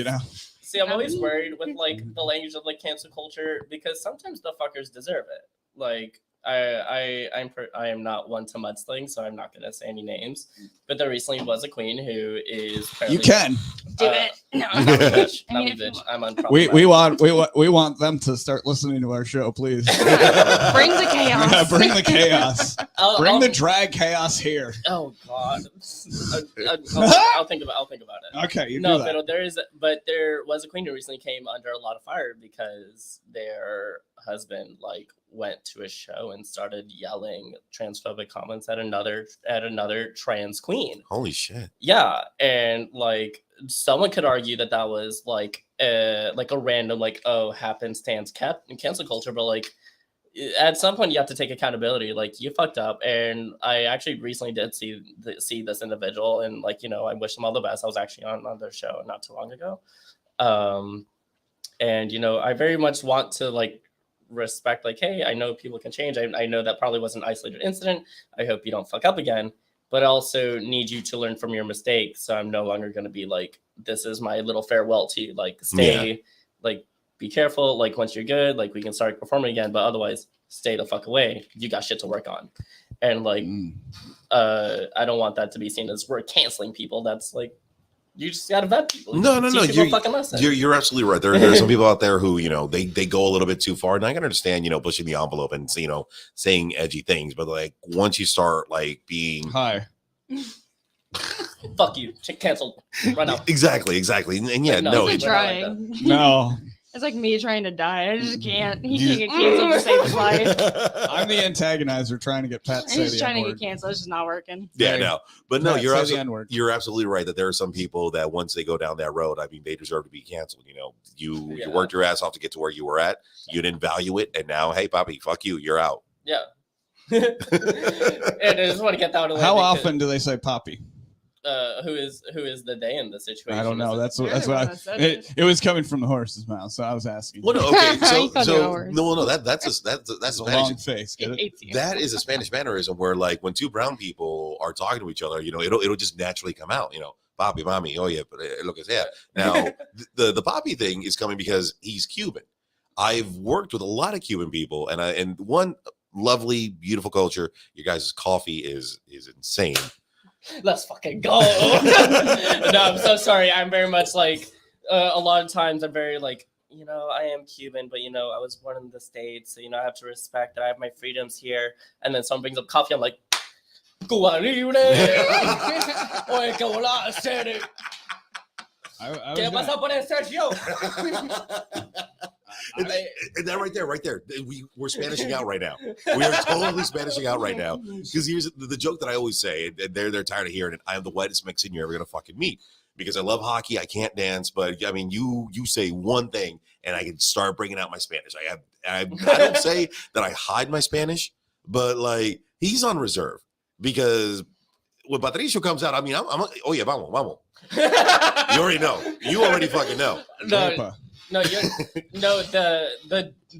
See, I'm always worried with like the language of like cancel culture, because sometimes the fuckers deserve it. Like I am not one to mudsling, so I'm not gonna say any names. But there recently was a queen who is you can do it. No, bitch. I'm unproblematic. We want them to start listening to our show, please. Bring the chaos. Yeah, bring the chaos. Bring the drag chaos here. Oh God. I'll think about it. Okay, you no, do that. but there was a queen who recently came under a lot of fire because their husband like went to a show and started yelling transphobic comments at another trans queen. Holy shit. Yeah, and like someone could argue that was like a random like happenstance in cancel culture, but like at some point you have to take accountability. Like, you fucked up. And I actually recently did see this individual, and like, I wish them all the best. I was actually on their show not too long ago. And I very much want to like respect, like, hey, I know people can change. I know that probably was an isolated incident. I hope you don't fuck up again, but I also need you to learn from your mistakes. So I'm no longer going to be like, this is my little farewell to you. Like, stay, like, be careful. Like, once you're good, like, we can start performing again, but otherwise stay the fuck away. You got shit to work on. And like, I don't want that to be seen as we're canceling people. That's like, you just gotta vet people. No. You're absolutely right. There are some people out there who, they go a little bit too far, and I can understand, pushing the envelope and saying edgy things, but like once you start like being fuck you, canceled, run out. Exactly, and yeah, no, trying. No. It's like me trying to die. I just can't. He can't get canceled to save his life. I'm the antagonizer trying to get Pat to say He's the trying N-word. to get canceled. It's just not working. Yeah, no. But no, you're absolutely right that there are some people that once they go down that road, I mean, they deserve to be canceled. You worked your ass off to get to where you were at. You didn't value it, and now, hey, Poppy, fuck you. You're out. Yeah. And I just want to get that out of the way. How often do they say Poppy? Who is the they in the situation? I don't know. That's what it was coming from the horse's mouth, so I was asking. Well, no, okay. That's a long face. That is a Spanish mannerism where, like, when two brown people are talking to each other, it'll just naturally come out. Papi, mami, oh yeah, but look at that. Now, the Papi thing is coming because he's Cuban. I've worked with a lot of Cuban people, and one lovely, beautiful culture. Your guys' coffee is insane. Let's fucking go. No, I'm so sorry. I'm very much like, a lot of times I'm very like, I am Cuban, but I was born in the States, so I have to respect that I have my freedoms here. And then someone brings up coffee, I'm like, ¿Qué And that right there, we're Spanishing out right now. We are totally Spanishing out right now. Because here's the joke that I always say, and they're tired of hearing it. I am the whitest Mexican you're ever gonna fucking meet. Because I love hockey, I can't dance, but I mean, you say one thing, and I can start bringing out my Spanish. I don't say that I hide my Spanish, but like he's on reserve because when Patricio comes out, I mean, I'm oh yeah, vamos. You already know. You already fucking know. No,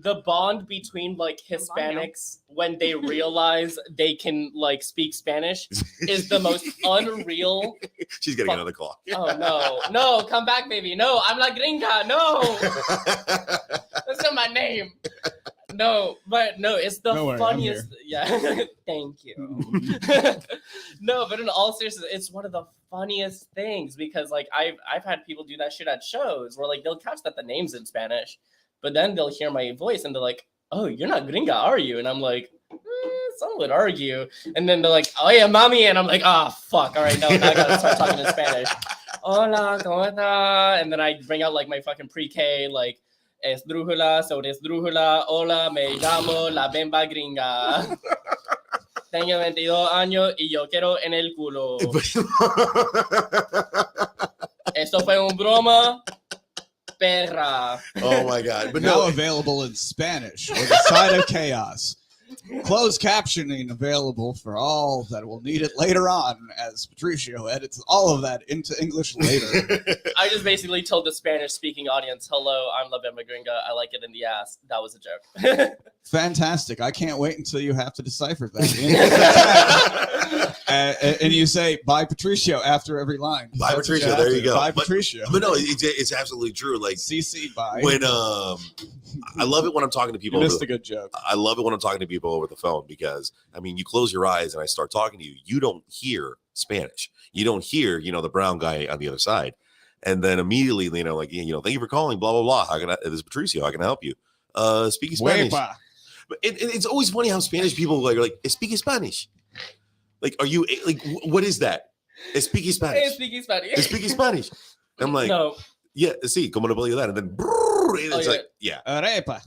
the bond between like Hispanics when they realize they can like speak Spanish is the most unreal. She's getting another call. Oh no, come back, baby. No, I'm La Gringa. No, that's not my name. No, but no, it's the funniest. Yeah, thank you. No, but in all seriousness, it's one of the funniest things because like I've had people do that shit at shows where like they'll catch that the name's in Spanish, but then they'll hear my voice and they're like, "Oh, you're not Gringa, are you?" And I'm like, some would argue. And then they're like, "Oh yeah, mami," and I'm like, "Oh fuck, all right, now I gotta start talking in Spanish." Hola, ¿cómo está? And then I bring out like my fucking pre-K like. Esdrújula, sobre esdrújula, hola, me llamo la Bemba Gringa. Tengo 22 años y yo quiero en el culo. Esto fue un broma, perra. Oh my God. But now available in Spanish with a side of chaos. Closed captioning available for all that will need it later on as Patricio edits all of that into English later. I just basically told the Spanish-speaking audience, hello, I'm La Bemba Gringa. I like it in the ass. That was a joke. Fantastic. I can't wait until you have to decipher that. And you say, bye, Patricio, after every line. Bye, Patricio. There you go. Bye, Patricio. But no, it's absolutely true. Like, CC, bye. When, I love it when I'm talking to people. You missed a good joke. I love it when I'm talking to people over the phone because, I mean, you close your eyes and I start talking to you. You don't hear Spanish. You don't hear, the brown guy on the other side. And then immediately, like, thank you for calling, blah, blah, blah. This is Patricio. How can I help you? Speaking Spanish. Wepa. But it's always funny how Spanish people are like, speaking Spanish. Like, are you, like, what is that? Speaking Spanish. Speaking Spanish. Speaking Spanish. I'm like, no. Yeah, see, como no believe that. And then, it's like, yeah. Arepa.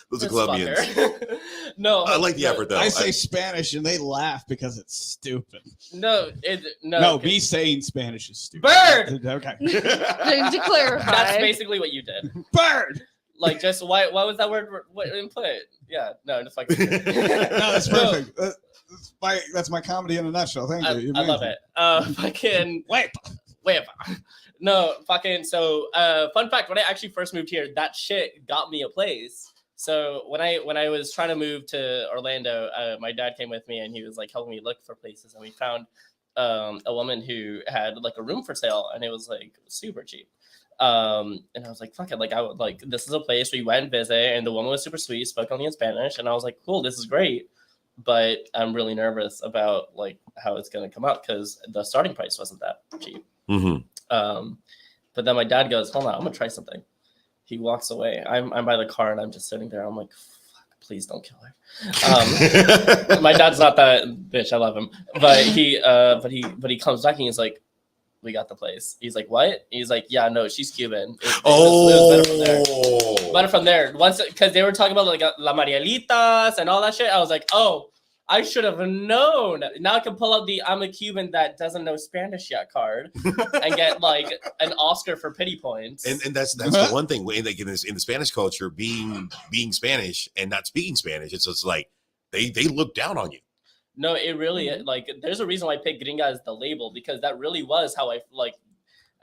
Those are Colombians. No, I like the effort though. I say Spanish and they laugh because it's stupid. No, me saying Spanish is stupid. Bird. Okay. To clarify, that's basically what you did. Bird. Like, just why was that word input? Yeah, no, just like no, that's perfect. That's my comedy in a nutshell. Thank you. I love it. Fucking wait. No, fucking. So, fun fact: when I actually first moved here, that shit got me a place. So when I was trying to move to Orlando, my dad came with me and he was like helping me look for places, and we found a woman who had like a room for sale, and it was like super cheap. And I was like, fuck it, like I would like this is a place we went and visit, and the woman was super sweet, spoke only in Spanish, and I was like, cool, this is great. But I'm really nervous about like how it's gonna come out because the starting price wasn't that cheap. Mm-hmm. But then my dad goes, hold on, I'm gonna try something. He walks away. I'm by the car and I'm just sitting there. I'm like, fuck, please don't kill her. My dad's not that bitch. I love him, but he comes back and he's like, we got the place. He's like, what? He's like, yeah, no, she's Cuban. It was better from there. Once, because they were talking about like La Marielitas and all that shit. I was like, oh, I should have known. Now I can pull out the I'm a Cuban that doesn't know Spanish yet card and get like an Oscar for pity points. And that's the one thing like in the Spanish culture, being Spanish and not speaking Spanish, it's just like they look down on you. No, it really like there's a reason why I picked Gringa as the label, because that really was how I like.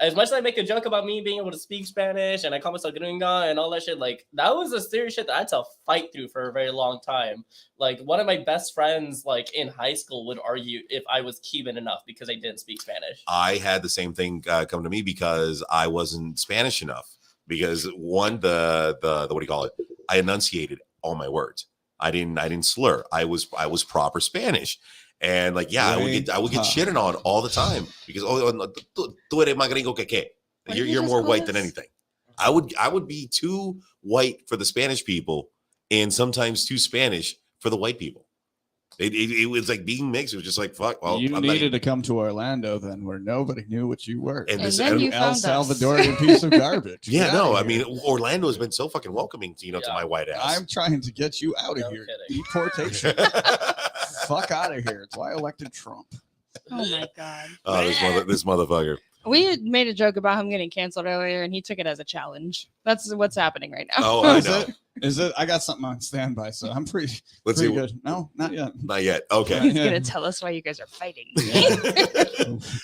As much as I make a joke about me being able to speak Spanish and I call myself Gringa and all that shit, like that was a serious shit that I had to fight through for a very long time. Like one of my best friends, like in high school, would argue if I was Cuban enough because I didn't speak Spanish. I had the same thing come to me because I wasn't Spanish enough. Because one, the what do you call it? I enunciated all my words. I didn't slur. I was proper Spanish. And like, yeah, I would get shitted on all the time because tú eres más gringo que qué. You're more white than anything. I would be too white for the Spanish people and sometimes too Spanish for the white people. It was like being mixed. It was just like, fuck. Well, you needed to come to Orlando then, where nobody knew what you were. And then you El found us. Salvadorian piece of garbage. Yeah, Get no, outta I here. mean, Orlando has been so fucking welcoming to to my white ass. I'm trying to get you out of No here. kidding. Deportation. Fuck out of here. It's why I elected Trump. Oh my god. This motherfucker. We had made a joke about him getting canceled earlier, and he took it as a challenge. That's what's happening right now. Oh, I Is know. it? Is it? I got something on standby, so I'm pretty Let's pretty see. good. No, not yet. Not yet. Okay. He's Yeah. gonna tell us why you guys are fighting.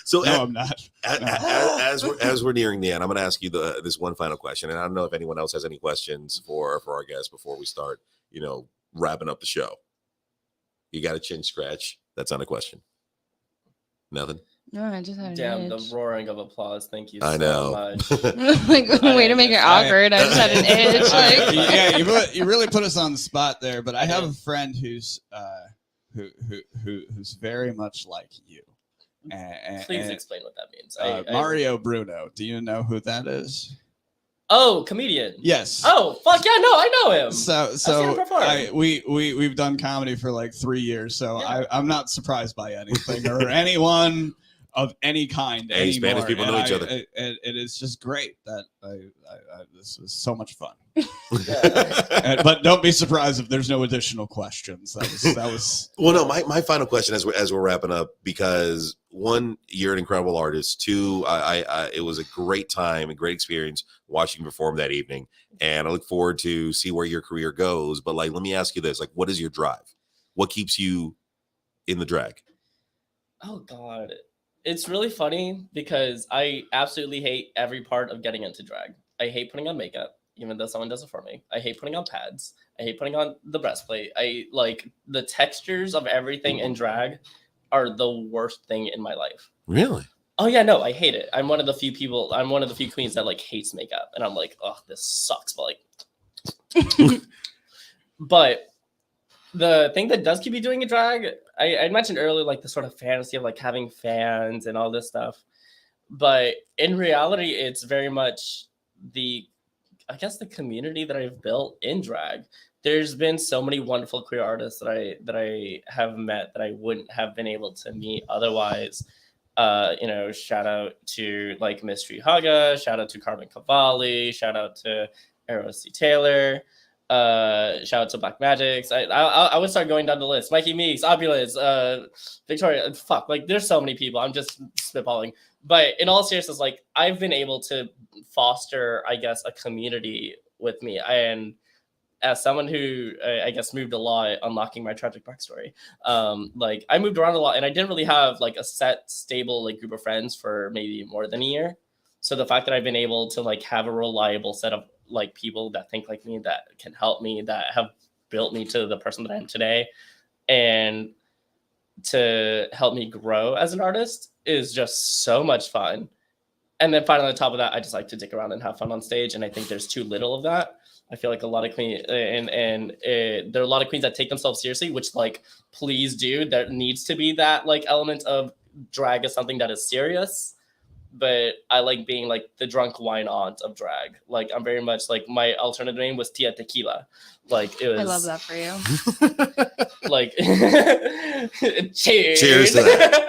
So No, I'm not. as we're nearing the end, I'm going to ask you this one final question, and I don't know if anyone else has any questions for our guests before we start, wrapping up the show. You got a chin scratch? That's not a question. Nothing. No, I just had Damn, an the itch. roaring of applause. Thank you I so know. much. Like, way to make it awkward. I just had an itch. Like, Yeah, you really put us on the spot there. But I have a friend who's who's very much like you. Please explain what that means. Mario Bruno. Do you know who that is? Oh, comedian. Yes. Oh, fuck yeah, no, I know him. So seen him perform. we've done comedy for like 3 years, so Yeah. I'm not surprised by anything or anyone of any kind. Hey, Spanish anymore. people And know each other. It is just great that this was so much fun. Yeah. But don't be surprised if there's no additional questions. That was Well, no, my final question as we're wrapping up, because one, you're an incredible artist. Two, it was a great time, a great experience watching you perform that evening, and I look forward to see where your career goes. But let me ask you this: what is your drive? What keeps you in the drag? Oh God, it's really funny because I absolutely hate every part of getting into drag. I hate putting on makeup, even though someone does it for me. I hate putting on pads. I hate putting on the breastplate. I like the textures of everything in drag are the worst thing in my life. Really? Oh yeah, no, I hate it. I'm one of the few queens that hates makeup, and I'm like, oh, this sucks. But but the thing that does keep me doing a drag, I mentioned earlier, the sort of fantasy of having fans and all this stuff. But in reality, it's very much the community that I've built in drag. There's been so many wonderful queer artists that I have met that I wouldn't have been able to meet otherwise. Shout out to Mystery Haga, shout out to Carmen Cavalli, shout out to Eros C. Taylor, shout out to Black Magics. I would start going down the list. Mikey Meeks, Opulence, Victoria. Fuck, there's so many people. I'm just spitballing. But in all seriousness, I've been able to foster, a community with me. And as someone who moved a lot, unlocking my tragic backstory, I moved around a lot, and I didn't really have a set, stable group of friends for maybe more than a year. So the fact that I've been able to have a reliable set of people that think like me, that can help me, that have built me to the person that I am today, and to help me grow as an artist is just so much fun. And then finally, on top of that, I just like to dick around and have fun on stage. And I think there's too little of that. I feel like a lot of queens, and there are a lot of queens that take themselves seriously, which please do. There needs to be that element of drag as something that is serious. But I like being the drunk wine aunt of drag. I'm very much my alternative name was Tia Tequila. It was. I love that for you. Cheers. Cheers to that.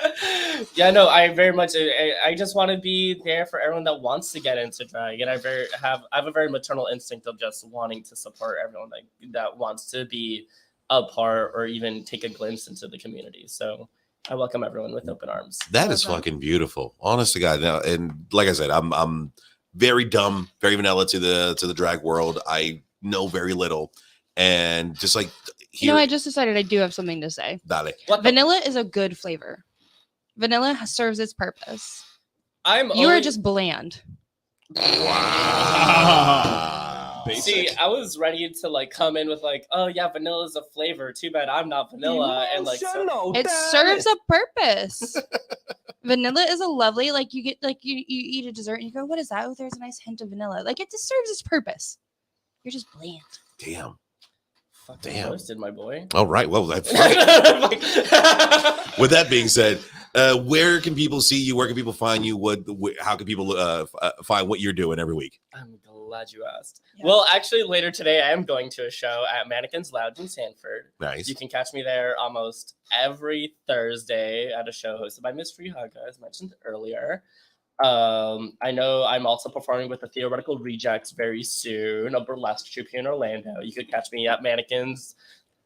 Yeah, no, I very much. I just want to be there for everyone that wants to get into drag, and I have a very maternal instinct of just wanting to support everyone that wants to be a part or even take a glimpse into the community. So I welcome everyone with open arms. That is fucking beautiful. Honest to God. Now, and like I said, I'm very dumb, very vanilla to the drag world. I know very little, and just here, I just decided I do have something to say. Dale. Vanilla is a good flavor. Vanilla serves its purpose. You are just bland. Wow. See, I was ready to come in with oh yeah, vanilla is a flavor. Too bad I'm not vanilla. And it serves a purpose. Vanilla is a lovely you get you eat a dessert and you go, what is that? Oh, there's a nice hint of vanilla. It just serves its purpose. You're just bland. Damn. Fucking roasted, my boy. All right. Well, that's with that being said, Where can people see you? Where can people find you? How can people find what you're doing every week? I'm glad you asked. Yeah. Well, actually, later today, I am going to a show at Mannequins Lounge in Sanford. Nice. You can catch me there almost every Thursday at a show hosted by Miss Frihaga, as mentioned earlier. I know I'm also performing with the Theoretical Rejects very soon, a burlesque troupe here in Orlando. You could catch me at Mannequins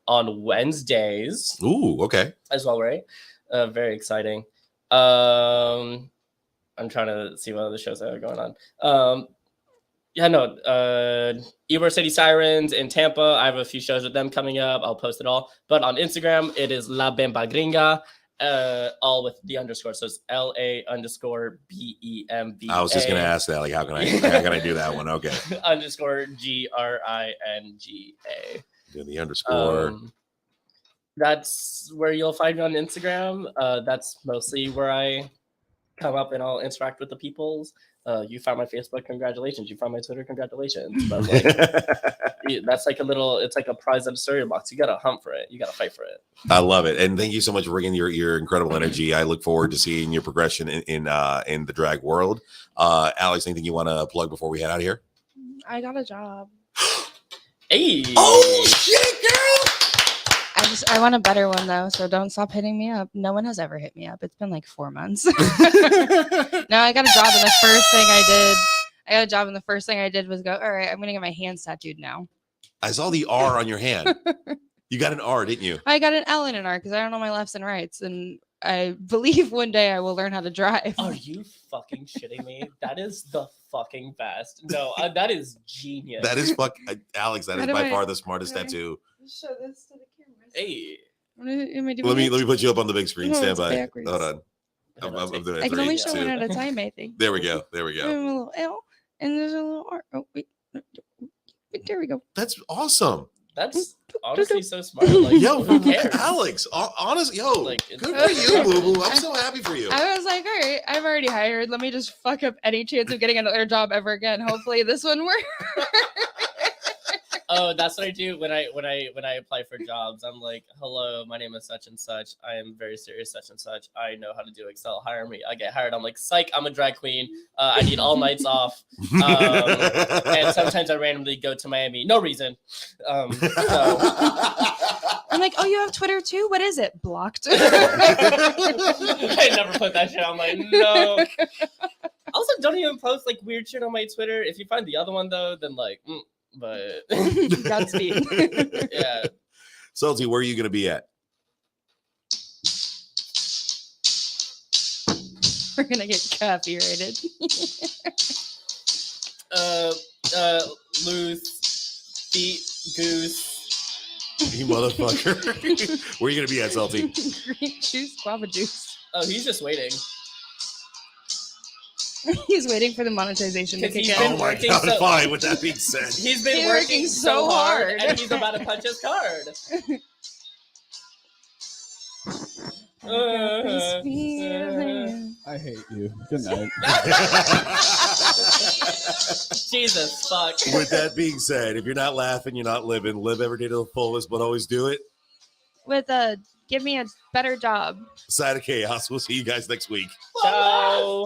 on Wednesdays. Ooh, okay. As well, right? Very exciting. I'm trying to see what other shows are going on. Ybor City Sirens in Tampa. I have a few shows with them coming up. I'll post it all. But on Instagram, it is La Bemba Gringa, all with the underscore. So it's LA_BEMBA. I was just gonna ask that. Like, how can I do that one? Okay. _GRINGA. Do the underscore. That's where you'll find me on Instagram. That's mostly where I come up and I'll interact with the peoples. You found my Facebook, congratulations. You found my Twitter, congratulations. But like, that's like it's like a prize at a cereal box. You gotta hunt for it. You gotta fight for it. I love it, and thank you so much for bringing your incredible energy. I look forward to seeing your progression in the drag world. Alex, anything you want to plug before we head out of here? I got a job. Hey! Oh shit, girl! I want a better one though, so don't stop hitting me up. No one has ever hit me up. It's been like 4 months. No, I got a job, and the first thing I did was go, all right, I'm gonna get my hands tattooed now. I saw the R on your hand. You got an R, didn't you? I got an L and an R because I don't know my lefts and rights, and I believe one day I will learn how to drive. Are you fucking shitting me? That is the fucking best. No, that is genius. That is Alex. That is by far the smartest tattoo. Show this to the camera. Hey, What am I doing? Let me put you up on the big screen. No, Stand it's by. backwards. Hold on. I'm doing it. I can only 3, show 2. one at a time, I think. There we go. There we There's a go. little L and there's a little R. Oh wait, there we go. That's awesome. that's honestly so smart. Like, Yo, who cares? Alex, honest, yo, Like, good it's- for you, boo boo. I'm so happy for you. I was like, all right, I'm already hired. Let me just fuck up any chance of getting another job ever again. Hopefully this one works. Oh, that's what I do when I apply for jobs. I'm like, hello, my name is such and such. I am very serious, such and such. I know how to do Excel. Hire me. I get hired. I'm like, psych, I'm a drag queen. I need all nights off. And sometimes I randomly go to Miami. No reason. So. I'm like, oh, you have Twitter too? What is it? Blocked. I never put that shit. I'm like, no. Also, don't even post like weird shit on my Twitter. If you find the other one though, then like, but Godspeed. yeah. Salty, where are you going to be at? We're gonna get copyrighted. Loose feet, goose. You motherfucker. Where are you going to be at, Salty? Green juice, guava juice. Oh, he's just waiting. He's waiting for the monetization to 'Cause kick he's in. been Oh my working God, so- fine. With that being said. He's been He's working so hard, hard. and he's about to punch his card. I hate you. Good night. Jesus fuck. With that being said, if you're not laughing, you're not living. Live every day to the fullest, but always do it. With give me a better job. Side of Chaos. We'll see you guys next week. Ciao.